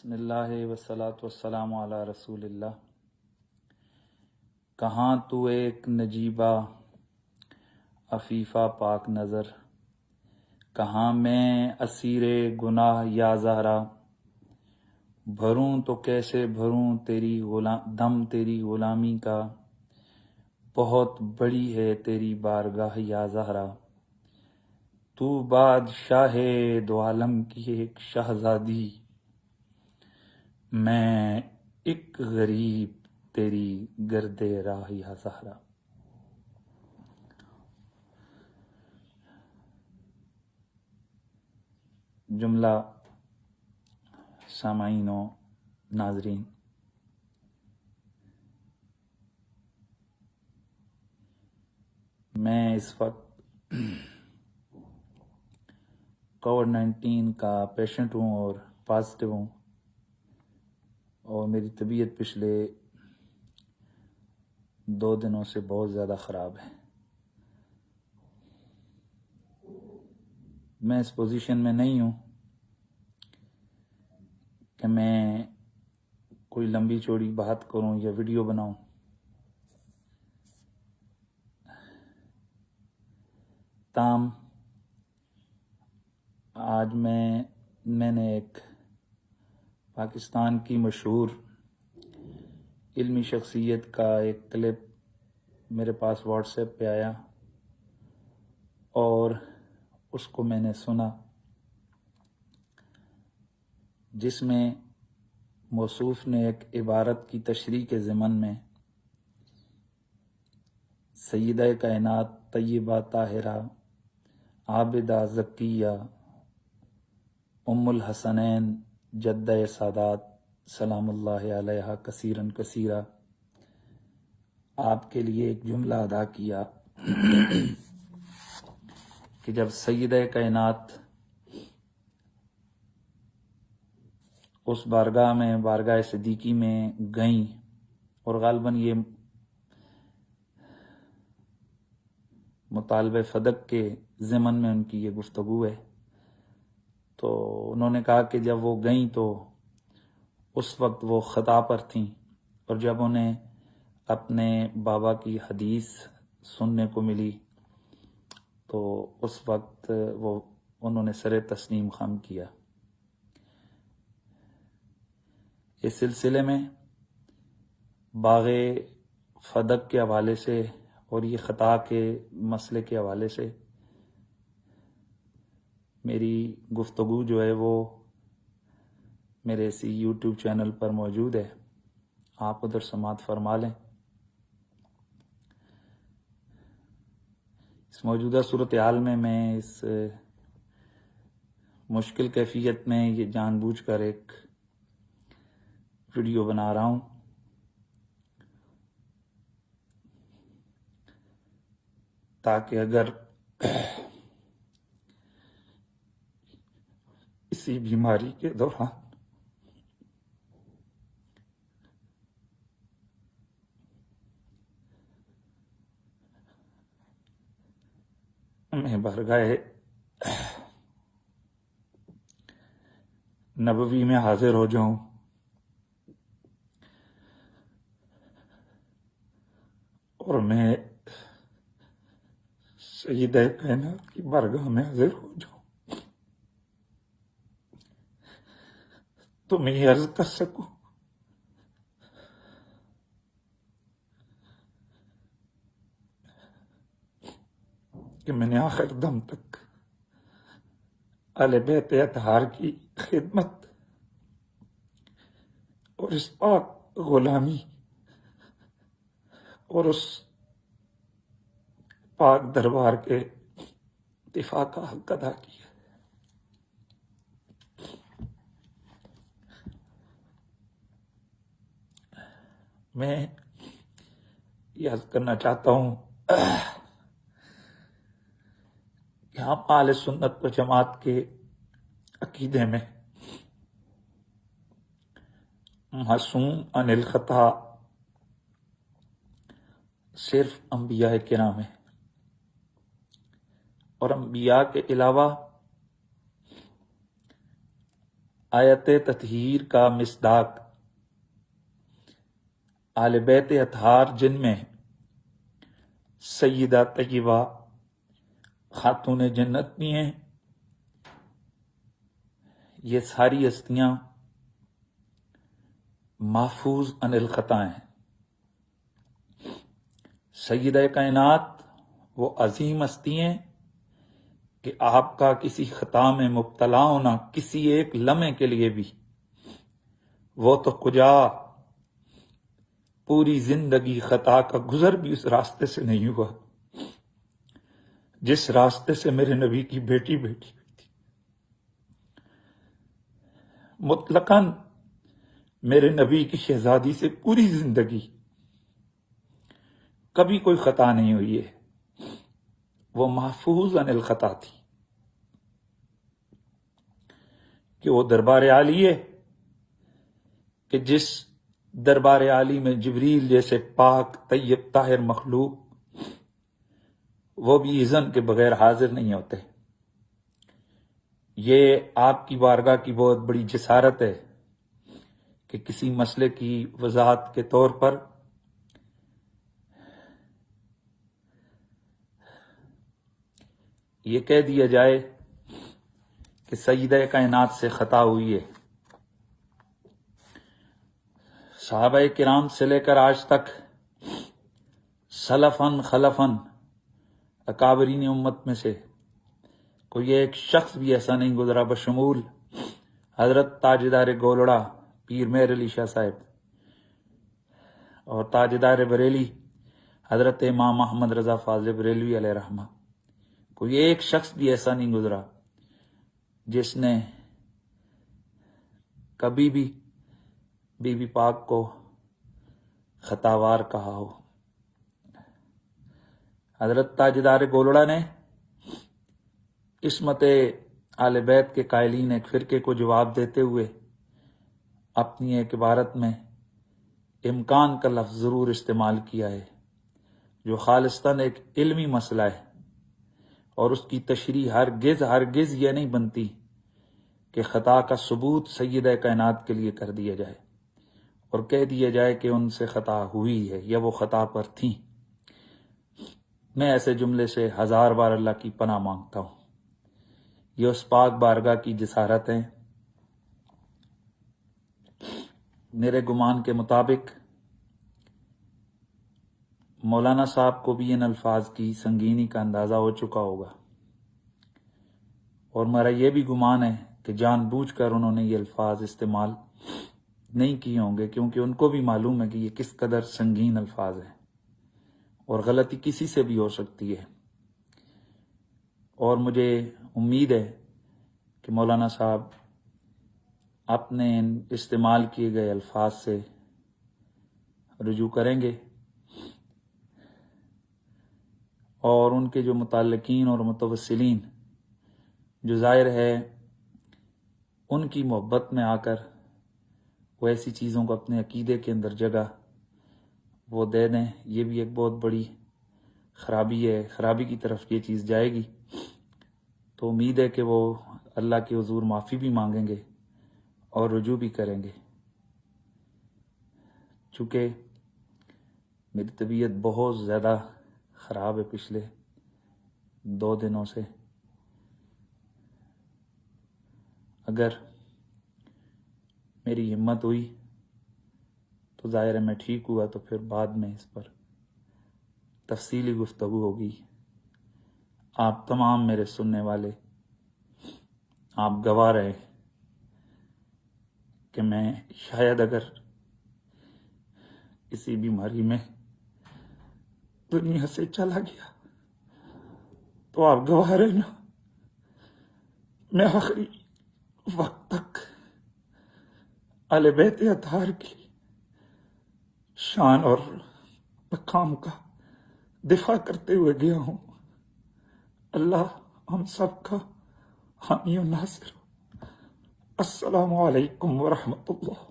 بسم اللہ والصلاۃ والسلام علی رسول اللہ۔ کہاں تو ایک نجیبہ عفیفہ پاک نظر، کہاں میں اسیر گناہ یا زہرا، بھروں تو کیسے بھروں تیری دم تیری غلامی کا، بہت بڑی ہے تیری بارگاہ یا زہرا، تو بادشاہ دو عالم کی ایک شہزادی، میں ایک غریب تیری گرد راہ یا زہرا۔ جملہ سامعین و ناظرین، میں اس وقت کووڈ-19 کا پیشنٹ ہوں اور پازیٹیو ہوں، اور میری طبیعت پچھلے 2 دنوں سے بہت زیادہ خراب ہے۔ میں اس پوزیشن میں نہیں ہوں کہ میں کوئی لمبی چوڑی بات کروں یا ویڈیو بناؤں۔ تاہم آج میں نے ایک پاکستان کی مشہور علمی شخصیت کا ایک کلپ میرے پاس واٹس ایپ پہ آیا اور اس کو میں نے سنا، جس میں موصوف نے ایک عبارت کی تشریح کے ضمن میں سیدہ کائنات طیبہ طاہرہ عابدہ زکیہ ام الحسنین جدہ سادات سلام اللہ علیہ کثیرا کثیرا آپ کے لیے ایک جملہ ادا کیا کہ جب سیدہ کائنات اس بارگاہ صدیقی میں گئیں، اور غالباً یہ مطالبہ فدق کے ضمن میں ان کی یہ گفتگو ہے، تو انہوں نے کہا کہ جب وہ گئیں تو اس وقت وہ خطا پر تھیں، اور جب انہیں اپنے بابا کی حدیث سننے کو ملی تو اس وقت انہوں نے سر تسلیم خم کیا۔ اس سلسلے میں باغ فدق کے حوالے سے اور یہ خطا کے مسئلے کے حوالے سے میری گفتگو جو ہے وہ میرے اسی یوٹیوب چینل پر موجود ہے، آپ ادھر سماعت فرما لیں۔ اس موجودہ صورتحال میں اس مشکل کیفیت میں یہ جان بوجھ کر ایک ویڈیو بنا رہا ہوں تاکہ اگر اسی بیماری کے دوران میں بارگاہ نبوی میں حاضر ہو جاؤں اور میں سیدہ کائنات کی بارگاہ میں حاضر ہو جاؤں تو میں یہ عرض کر سکوں کہ میں نے آخر دم تک اہل بیت اطہار کی خدمت اور اس پاک غلامی اور اس پاک دربار کے دفاع کا حق ادا کیا۔ میں یہ عرض کرنا چاہتا ہوں کہ ہم اہل سنت و جماعت کے عقیدے میں معصوم عن الخطا صرف انبیاء کرام ہیں، اور انبیاء کے علاوہ آیت تطہیر کا مصداق آل بیت اطہار جن میں سیدہ طیبہ خاتون جنت بھی ہیں، یہ ساری ہستیاں محفوظ عن الخطا ہیں۔ سیدہ کائنات وہ عظیم ہستی ہیں کہ آپ کا کسی خطا میں مبتلا ہونا کسی ایک لمحے کے لیے بھی، وہ تو کجا پوری زندگی خطا کا گزر بھی اس راستے سے نہیں ہوا جس راستے سے میرے نبی کی بیٹی بیٹی ہوئی تھی۔ مطلقاً میرے نبی کی شہزادی سے پوری زندگی کبھی کوئی خطا نہیں ہوئی ہے، وہ محفوظ عن الخطا تھی کہ وہ دربار عالی ہے کہ جس دربار عالی میں جبریل جیسے پاک طیب طاہر مخلوق وہ بھی اذن کے بغیر حاضر نہیں ہوتے۔ یہ آپ کی بارگاہ کی بہت بڑی جسارت ہے کہ کسی مسئلے کی وضاحت کے طور پر یہ کہہ دیا جائے کہ سیدہ کائنات سے خطا ہوئی ہے۔ صحابہ کرام سے لے کر آج تک سلفاً خلفاً اکابرین امت میں سے کوئی ایک شخص بھی ایسا نہیں گزرا بشمول حضرت تاجدار گولڑا پیر مہر علی شاہ صاحب اور تاجدار بریلی حضرت امام محمد رضا فاضل بریلوی علیہ رحمہ، کوئی ایک شخص بھی ایسا نہیں گزرا جس نے کبھی بھی بی بی پاک کو خطاوار کہا ہو۔ حضرت تاجدار گولڑا نے عصمت آل بیت کے قائلین ایک فرقے کو جواب دیتے ہوئے اپنی ایک عبارت میں امکان کا لفظ ضرور استعمال کیا ہے، جو خالصتاً ایک علمی مسئلہ ہے، اور اس کی تشریح ہرگز یہ نہیں بنتی کہ خطا کا ثبوت سیدہ کائنات کے لیے کر دیا جائے اور کہہ دیا جائے کہ ان سے خطا ہوئی ہے یا وہ خطا پر تھیں۔ میں ایسے جملے سے 1000 بار اللہ کی پناہ مانگتا ہوں۔ یہ اس پاک بارگاہ کی جسارت ہے۔ میرے گمان کے مطابق مولانا صاحب کو بھی ان الفاظ کی سنگینی کا اندازہ ہو چکا ہوگا، اور میرا یہ بھی گمان ہے کہ جان بوجھ کر انہوں نے یہ الفاظ استعمال نہیں کیے ہوں گے، کیونکہ ان کو بھی معلوم ہے کہ یہ کس قدر سنگین الفاظ ہیں اور غلطی کسی سے بھی ہو سکتی ہے۔ اور مجھے امید ہے کہ مولانا صاحب اپنے استعمال کیے گئے الفاظ سے رجوع کریں گے، اور ان کے جو متعلقین اور متوسلین جو ظاہر ہے ان کی محبت میں آ کر وہ ایسی چیزوں کو اپنے عقیدے کے اندر جگہ وہ دے دیں، یہ بھی ایک بہت بڑی خرابی ہے، خرابی کی طرف یہ چیز جائے گی۔ تو امید ہے کہ وہ اللہ کے حضور معافی بھی مانگیں گے اور رجوع بھی کریں گے۔ چونکہ میری طبیعت بہت زیادہ خراب ہے پچھلے 2 دنوں سے، اگر میری ہمت ہوئی تو ظاہر ہے میں ٹھیک ہوا تو پھر بعد میں اس پر تفصیلی گفتگو ہوگی۔ آپ تمام میرے سننے والے آپ گواہ رہے کہ میں شاید اگر کسی بیماری میں دنیا سے چلا گیا تو آپ گواہ رہنا میں آخری وقت تک اہل بیت اطہار کی شان اور مقام کا دفاع کرتے ہوئے گیا ہوں۔ اللہ ہم سب کا حامی و ناصر ہو۔ السلام علیکم ورحمۃ اللہ۔